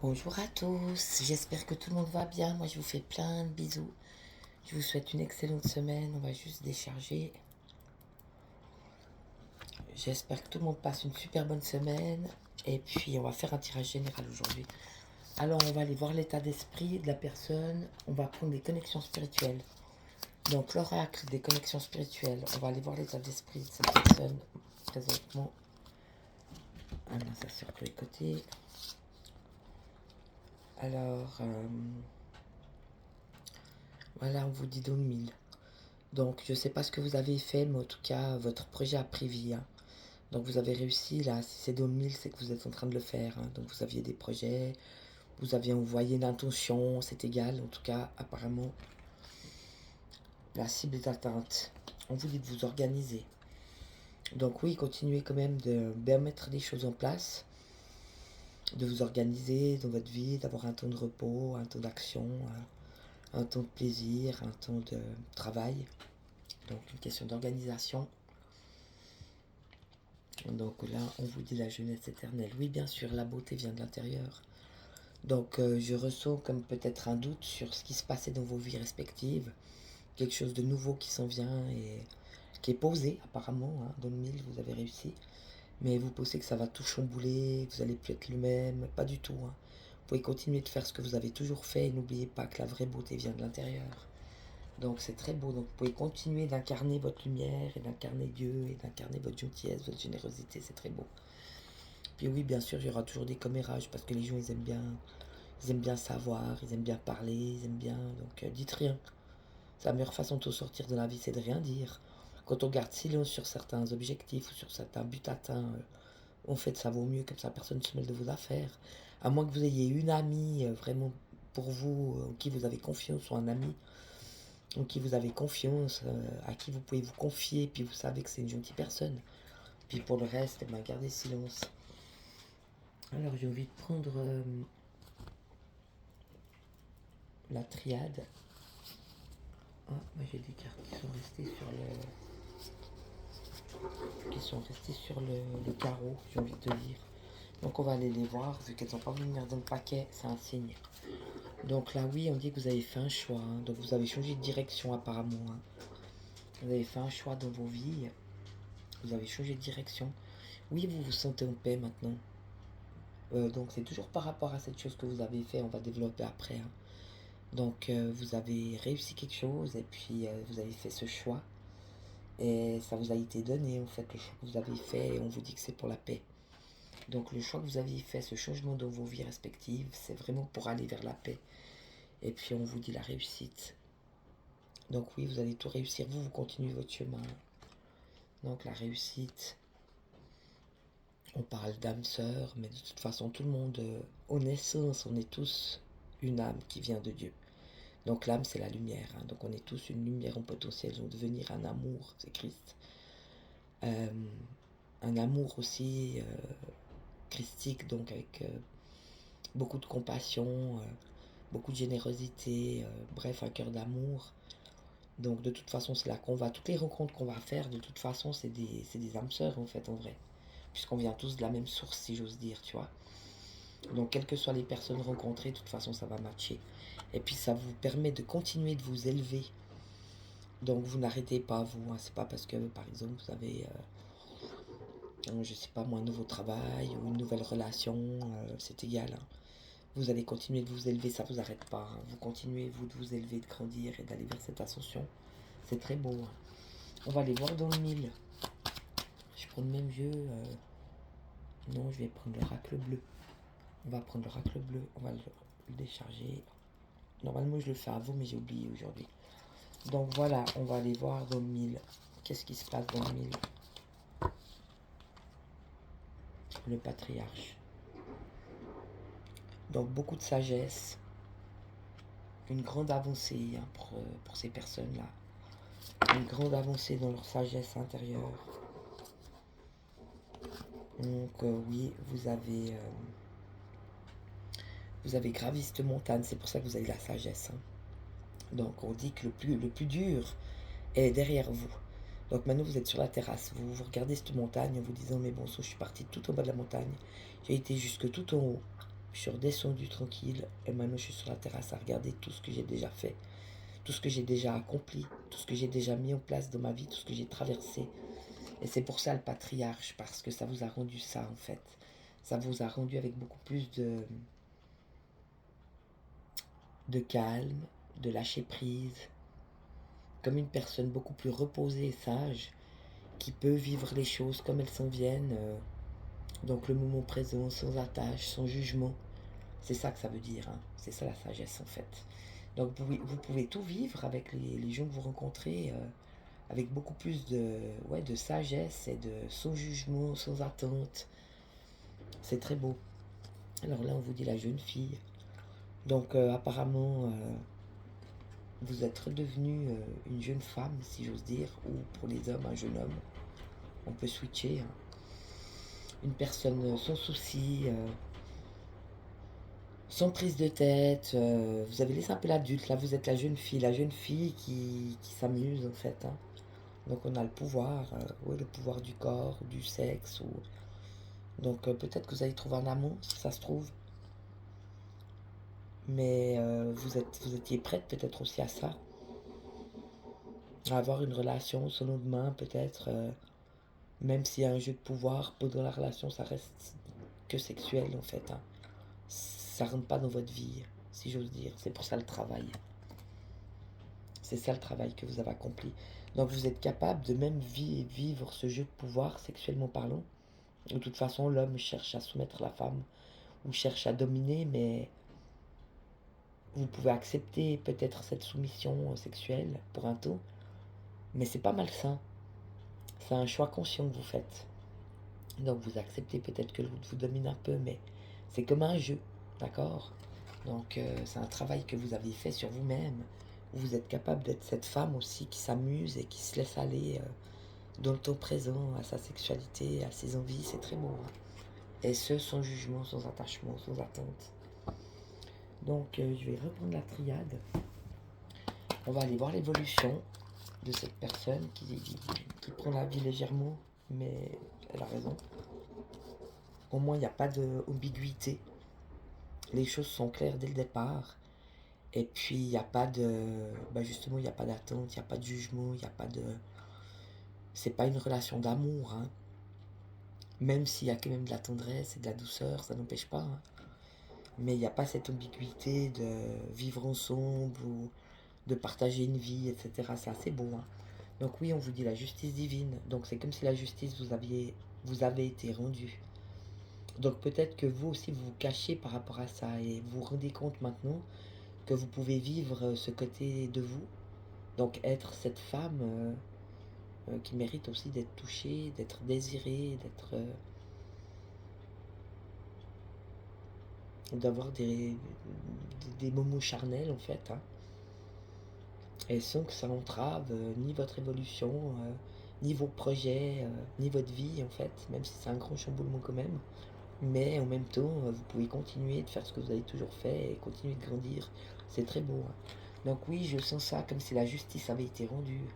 Bonjour à tous, j'espère que tout le monde va bien. Moi je vous fais plein de bisous. Je vous souhaite une excellente semaine. On va juste décharger. J'espère que tout le monde passe une super bonne semaine. Et puis on va faire un tirage général aujourd'hui. Alors on va aller voir l'état d'esprit de la personne. On va prendre des connexions spirituelles. Donc l'oracle des connexions spirituelles. On va aller voir l'état d'esprit de cette personne présentement. Ah non, ça sort sur les côtés. Alors, voilà, on vous dit dans le mille. Donc, je ne sais pas ce que vous avez fait, mais en tout cas, votre projet a pris vie, hein. Donc, vous avez réussi, là. Si c'est dans le mille, c'est que vous êtes en train de le faire, hein. Donc, vous aviez des projets, vous aviez envoyé une intention, c'est égal. En tout cas, apparemment, la cible est atteinte. On vous dit de vous organiser. Donc, oui, continuez quand même de bien mettre les choses en place, de vous organiser dans votre vie, d'avoir un temps de repos, un temps d'action, un temps de plaisir, un temps de travail. Donc, une question d'organisation. Donc là, on vous dit la jeunesse éternelle. Oui, bien sûr, la beauté vient de l'intérieur. Donc je ressens comme peut-être un doute sur ce qui se passait dans vos vies respectives. Quelque chose de nouveau qui s'en vient et qui est posé apparemment, hein. Dans le mille, vous avez réussi. Mais vous pensez que ça va tout chambouler, vous allez plus être le même. Pas du tout, hein. Vous pouvez continuer de faire ce que vous avez toujours fait et n'oubliez pas que la vraie beauté vient de l'intérieur. Donc c'est très beau. Donc vous pouvez continuer d'incarner votre lumière et d'incarner Dieu et d'incarner votre gentillesse, votre générosité. C'est très beau. Puis oui, bien sûr, il y aura toujours des commérages parce que les gens, ils aiment bien savoir, ils aiment bien parler, ils aiment bien. Donc, dites rien. C'est la meilleure façon de tout sortir de la vie, c'est de rien dire. Quand on garde silence sur certains objectifs ou sur certains buts atteints, en fait, ça vaut mieux, comme ça, personne ne se mêle de vos affaires. À moins que vous ayez une amie vraiment pour vous, en qui vous avez confiance, ou un ami en qui vous avez confiance, à qui vous pouvez vous confier, puis vous savez que c'est une gentille personne. Puis pour le reste, eh ben, gardez silence. Alors j'ai envie de prendre la triade. Ah, moi j'ai des cartes qui sont restées sur le carreau, j'ai envie de te dire. Donc on va aller les voir, vu qu'elles n'ont pas voulu venir dans le paquet, c'est un signe. Donc là oui, on dit que vous avez fait un choix, hein. Donc vous avez changé de direction apparemment, hein. Vous avez fait un choix dans vos vies, vous avez changé de direction. Oui, vous vous sentez en paix maintenant. Donc c'est toujours par rapport à cette chose que vous avez fait, on va développer après, hein. Donc vous avez réussi quelque chose et puis vous avez fait ce choix. Et ça vous a été donné en fait, le choix que vous avez fait et on vous dit que c'est pour la paix. Donc le choix que vous avez fait, ce changement dans vos vies respectives, c'est vraiment pour aller vers la paix. Et puis on vous dit la réussite. Donc oui, vous allez tout réussir, vous continuez votre chemin. Donc la réussite, on parle d'âme sœur, mais de toute façon tout le monde, en essence, on est tous une âme qui vient de Dieu. Donc l'âme, c'est la lumière, hein. Donc on est tous une lumière en potentiel, donc devenir un amour, c'est Christ. Un amour aussi christique, donc avec beaucoup de compassion, beaucoup de générosité, bref, un cœur d'amour. Donc de toute façon, c'est là qu'on va. Toutes les rencontres qu'on va faire, de toute façon, c'est des âmes sœurs en fait, en vrai. Puisqu'on vient tous de la même source, si j'ose dire, tu vois. Donc quelles que soient les personnes rencontrées, de toute façon, ça va matcher. Et puis ça vous permet de continuer de vous élever. Donc vous n'arrêtez pas, vous, hein. C'est pas parce que, par exemple, vous avez, je sais pas moi, un nouveau travail ou une nouvelle relation, c'est égal, hein. Vous allez continuer de vous élever, ça vous arrête pas, hein. Vous continuez, vous, de vous élever, de grandir et d'aller vers cette ascension. C'est très beau, hein. On va aller voir dans le mille. Je prends le même jeu. Non, je vais prendre l'oracle bleu. On va prendre l'oracle bleu. On va le décharger. Normalement, je le fais avant, mais j'ai oublié aujourd'hui. Donc voilà, on va aller voir dans le mille. Qu'est-ce qui se passe dans le mille? Le patriarche. Donc beaucoup de sagesse. Une grande avancée, hein, pour ces personnes-là. Une grande avancée dans leur sagesse intérieure. Donc oui, vous avez gravi cette montagne, c'est pour ça que vous avez la sagesse, hein. Donc on dit que le plus dur est derrière vous. Donc maintenant vous êtes sur la terrasse, vous regardez cette montagne en vous disant mais bon, je suis parti tout en bas de la montagne, j'ai été jusque tout en haut. je suis redescendue tranquille et maintenant je suis sur la terrasse à regarder tout ce que j'ai déjà fait, tout ce que j'ai déjà accompli, tout ce que j'ai déjà mis en place dans ma vie, tout ce que j'ai traversé. Et c'est pour ça le patriarche, parce que ça vous a rendu ça en fait. Ça vous a rendu avec beaucoup plus de calme, de lâcher prise, comme une personne beaucoup plus reposée et sage, qui peut vivre les choses comme elles s'en viennent, donc le moment présent, sans attache, sans jugement. C'est ça que ça veut dire, hein. C'est ça la sagesse en fait. Donc vous pouvez tout vivre avec les gens que vous rencontrez, avec beaucoup plus ouais, de sagesse et de sans jugement, sans attente. C'est très beau. Alors là, on vous dit la jeune fille. Donc apparemment, vous êtes redevenue une jeune femme, si j'ose dire, ou pour les hommes, un jeune homme. On peut switcher, hein. Une personne sans souci, sans prise de tête. Vous avez laissé un peu l'adulte, là vous êtes la jeune fille qui s'amuse en fait, hein. Donc on a le pouvoir, ouais, le pouvoir du corps, du sexe. Donc peut-être que vous allez trouver un amour, si ça se trouve. Mais vous étiez prête peut-être aussi à ça, à avoir une relation sur nos mains peut-être, même s'il y a un jeu de pouvoir, pendant la relation ça reste que sexuel en fait, hein. Ça rentre pas dans votre vie, si j'ose dire. C'est pour ça le travail. C'est ça le travail que vous avez accompli. Donc vous êtes capable de même vivre ce jeu de pouvoir sexuellement parlant. De toute façon, l'homme cherche à soumettre la femme ou cherche à dominer, mais vous pouvez accepter peut-être cette soumission sexuelle pour un temps, mais c'est pas malsain. C'est un choix conscient que vous faites. Donc vous acceptez peut-être que l'autre vous domine un peu, mais c'est comme un jeu, d'accord? Donc c'est un travail que vous avez fait sur vous-même. Vous êtes capable d'être cette femme aussi qui s'amuse et qui se laisse aller dans le temps présent à sa sexualité, à ses envies. C'est très beau, hein. Et ce, sans jugement, sans attachement, sans attente. Donc je vais reprendre la triade. On va aller voir l'évolution de cette personne qui prend la vie légèrement, mais elle a raison. Au moins, il n'y a pas d'ambiguïté. Les choses sont claires dès le départ. Et puis, il n'y a pas de... Bah justement, il n'y a pas d'attente, il n'y a pas de jugement, il n'y a pas de... C'est pas une relation d'amour, hein. Même s'il y a quand même de la tendresse et de la douceur, ça n'empêche pas, hein. Mais il n'y a pas cette ambiguïté de vivre ensemble ou de partager une vie, etc. C'est assez beau, hein. Donc oui, on vous dit la justice divine. Donc c'est comme si la justice vous avait été rendue. Donc peut-être que vous aussi vous vous cachez par rapport à ça et vous vous rendez compte maintenant que vous pouvez vivre ce côté de vous. Donc être cette femme qui mérite aussi d'être touchée, d'être désirée, d'avoir des moments charnels en fait, hein. Et sans que ça entrave ni votre évolution, ni vos projets, ni votre vie en fait, même si c'est un grand chamboulement quand même. Mais en même temps, vous pouvez continuer de faire ce que vous avez toujours fait et continuer de grandir. C'est très beau, hein. Donc oui, je sens ça comme si la justice avait été rendue.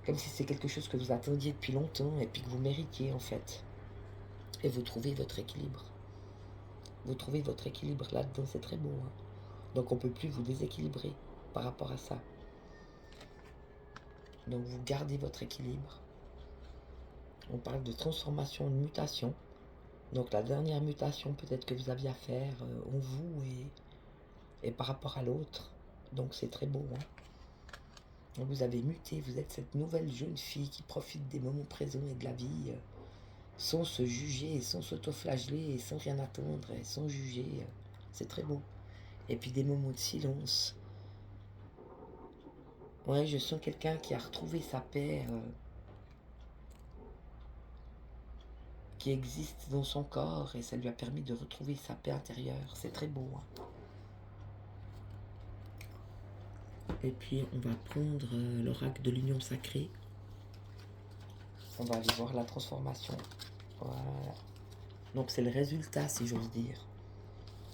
Comme si c'est quelque chose que vous attendiez depuis longtemps et puis que vous méritiez en fait. Et vous trouvez votre équilibre. Vous trouvez votre équilibre là-dedans, c'est très beau, hein. Donc on ne peut plus vous déséquilibrer par rapport à ça. Donc vous gardez votre équilibre. On parle de transformation, de mutation. Donc la dernière mutation peut-être que vous aviez à faire en vous et par rapport à l'autre. Donc c'est très beau, hein. Donc vous avez muté, vous êtes cette nouvelle jeune fille qui profite des moments présents et de la vie sans se juger, sans s'autoflageller, sans rien attendre, et sans juger. C'est très beau. Et puis des moments de silence. Ouais, je sens quelqu'un qui a retrouvé sa paix, qui existe dans son corps, et ça lui a permis de retrouver sa paix intérieure. C'est très beau, hein. Et puis on va prendre l'oracle de l'union sacrée. On va aller voir la transformation. Voilà. Donc c'est le résultat, si j'ose dire.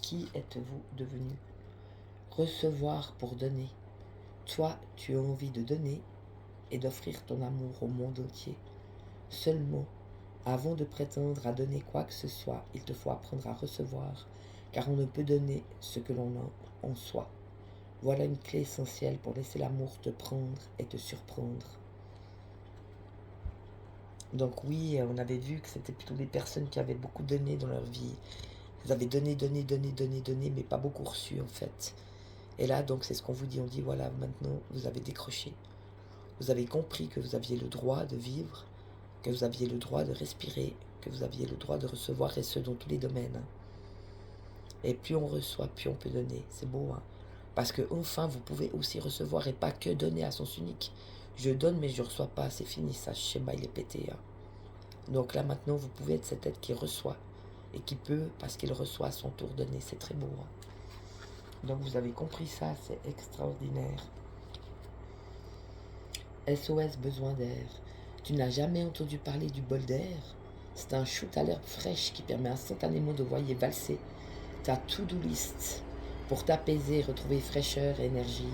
Qui êtes-vous devenu? Recevoir pour donner. Toi, tu as envie de donner et d'offrir ton amour au monde entier. Seulement, avant de prétendre à donner quoi que ce soit, il te faut apprendre à recevoir car on ne peut donner ce que l'on a en soi. Voilà une clé essentielle pour laisser l'amour te prendre et te surprendre. Donc oui, on avait vu que c'était plutôt des personnes qui avaient beaucoup donné dans leur vie. Vous avez donné, donné, donné, donné, donné, mais pas beaucoup reçu en fait. Et là, donc, c'est ce qu'on vous dit. On dit, voilà, maintenant, vous avez décroché. Vous avez compris que vous aviez le droit de vivre, que vous aviez le droit de respirer, que vous aviez le droit de recevoir, et ce, dans tous les domaines. Et plus on reçoit, plus on peut donner. C'est beau, hein. Parce que enfin, vous pouvez aussi recevoir et pas que donner à sens unique. Je donne, mais je ne reçois pas. C'est fini, ça, schéma, il est pété. Hein. Donc là, maintenant, vous pouvez être cette être qui reçoit et qui peut, parce qu'il reçoit à son tour, donner. C'est très beau. Hein. Donc vous avez compris ça, c'est extraordinaire. SOS besoin d'air. Tu n'as jamais entendu parler du bol d'air? C'est un shoot à l'herbe fraîche qui permet instantanément de voyer valser ta to-do list pour t'apaiser, retrouver fraîcheur et énergie.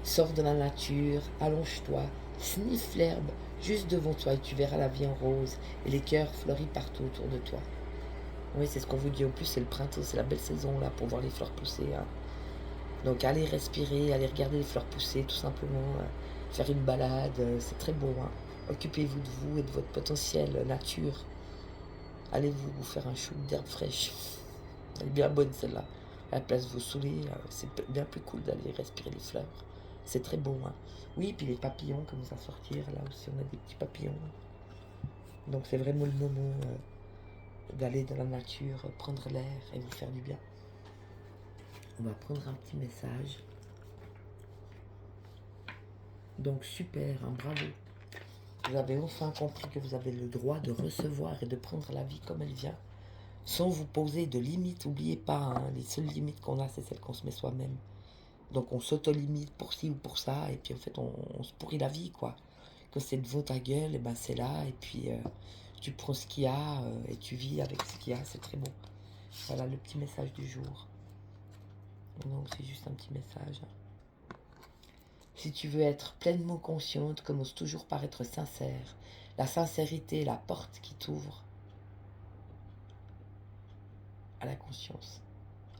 Sors de la nature, allonge-toi, sniffe l'herbe juste devant toi et tu verras la vie en rose et les cœurs fleuris partout autour de toi. Oui, c'est ce qu'on vous dit. En plus, c'est le printemps, c'est la belle saison là pour voir les fleurs pousser. Hein. Donc allez respirer, allez regarder les fleurs pousser tout simplement, faire une balade, c'est très beau. Hein. Occupez-vous de vous et de votre potentiel nature. Allez-vous faire un shoot d'herbe fraîche. Elle est bien bonne celle-là. À la place de vous saouler, c'est bien plus cool d'aller respirer les fleurs. C'est très beau. Hein. Oui, puis les papillons commencent à sortir. Là aussi, on a des petits papillons. Donc c'est vraiment le moment d'aller dans la nature, prendre l'air et vous faire du bien. On va prendre un petit message. Donc super, hein, bravo. Vous avez enfin compris que vous avez le droit de recevoir et de prendre la vie comme elle vient, sans vous poser de limites. N'oubliez pas, hein, les seules limites qu'on a, c'est celles qu'on se met soi-même. Donc on s'auto-limite pour ci ou pour ça, et puis en fait on se pourrit la vie, quoi. Quand c'est devant ta gueule, et ben c'est là, et puis tu prends ce qu'il y a, et tu vis avec ce qu'il y a, c'est très bon. Voilà le petit message du jour. Donc c'est juste un petit message. Si tu veux être pleinement consciente, commence toujours par être sincère. La sincérité est la porte qui t'ouvre à la conscience.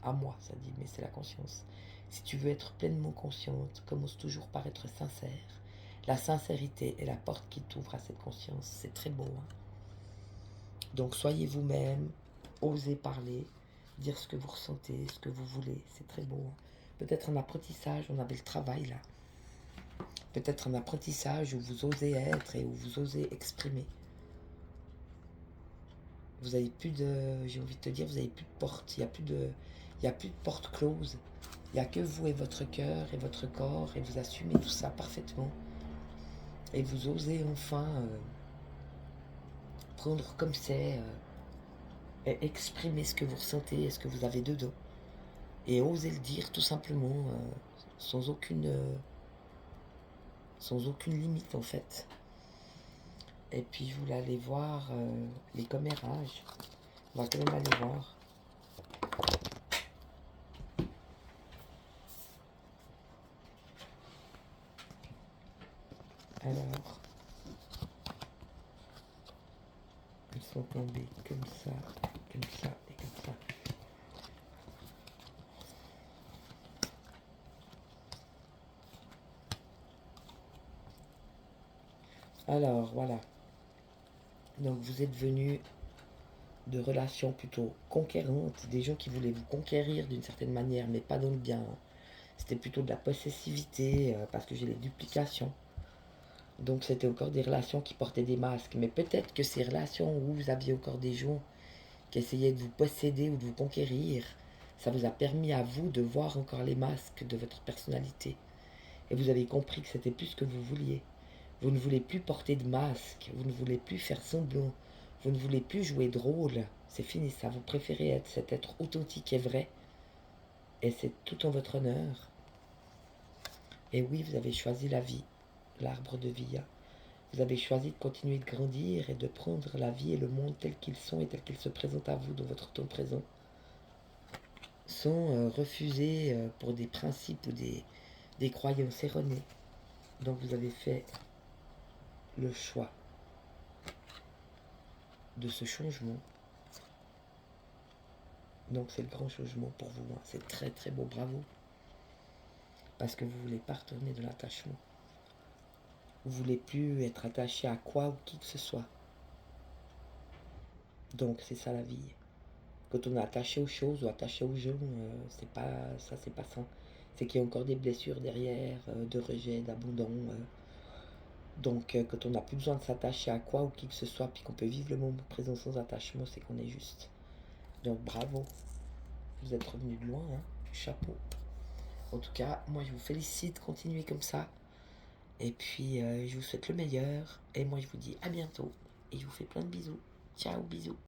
À moi, ça dit, mais c'est la conscience. Si tu veux être pleinement consciente, commence toujours par être sincère. La sincérité est la porte qui t'ouvre à cette conscience. C'est très beau. Hein. Donc soyez vous-même, osez parler, dire ce que vous ressentez, ce que vous voulez. C'est très beau. Hein. Peut-être un apprentissage, on avait le travail là. Peut-être un apprentissage où vous osez être et où vous osez exprimer. Vous n'avez plus de, j'ai envie de te dire, vous n'avez plus de porte. Il n'y a plus de porte close. Il n'y a que vous et votre cœur et votre corps et vous assumez tout ça parfaitement. Et vous osez enfin prendre comme c'est et exprimer ce que vous ressentez et ce que vous avez dedans. Et oser le dire tout simplement sans aucune limite en fait. Et puis je voulais aller voir les commérages. On va quand même aller voir. Alors, ils sont tombés comme ça et comme ça. Alors, voilà. Donc, vous êtes venus de relations plutôt conquérantes, des gens qui voulaient vous conquérir d'une certaine manière, mais pas dans le bien. C'était plutôt de la possessivité, parce que j'ai les duplications. Donc, c'était encore des relations qui portaient des masques. Mais peut-être que ces relations où vous aviez encore des gens qui essayaient de vous posséder ou de vous conquérir, ça vous a permis à vous de voir encore les masques de votre personnalité. Et vous avez compris que c'était plus ce que vous vouliez. Vous ne voulez plus porter de masque, vous ne voulez plus faire semblant, vous ne voulez plus jouer de rôle. C'est fini ça, vous préférez être cet être authentique et vrai. Et c'est tout en votre honneur. Et oui, vous avez choisi la vie, l'arbre de vie. Vous avez choisi de continuer de grandir et de prendre la vie et le monde tels qu'ils sont et tels qu'ils se présentent à vous dans votre temps présent. Sans refuser pour des principes ou des croyances erronées. Donc vous avez fait le choix de ce changement, Donc c'est le grand changement pour vous, hein. C'est très très beau, bravo. Parce que vous voulez pas retourner de l'attachement. Vous voulez plus être attaché à quoi ou qui que ce soit. Donc c'est ça la vie. Quand on est attaché aux choses ou attaché aux gens, c'est pas ça, c'est pas ça. C'est qu'il y a encore des blessures derrière, de rejet, d'abandon. Donc quand on n'a plus besoin de s'attacher à quoi ou qui que ce soit, puis qu'on peut vivre le moment présent sans attachement, c'est qu'on est juste. Donc bravo, vous êtes revenu de loin, hein. Chapeau. En tout cas, moi je vous félicite, continuez comme ça. Et puis je vous souhaite le meilleur. Et moi je vous dis à bientôt. Et je vous fais plein de bisous. Ciao, bisous.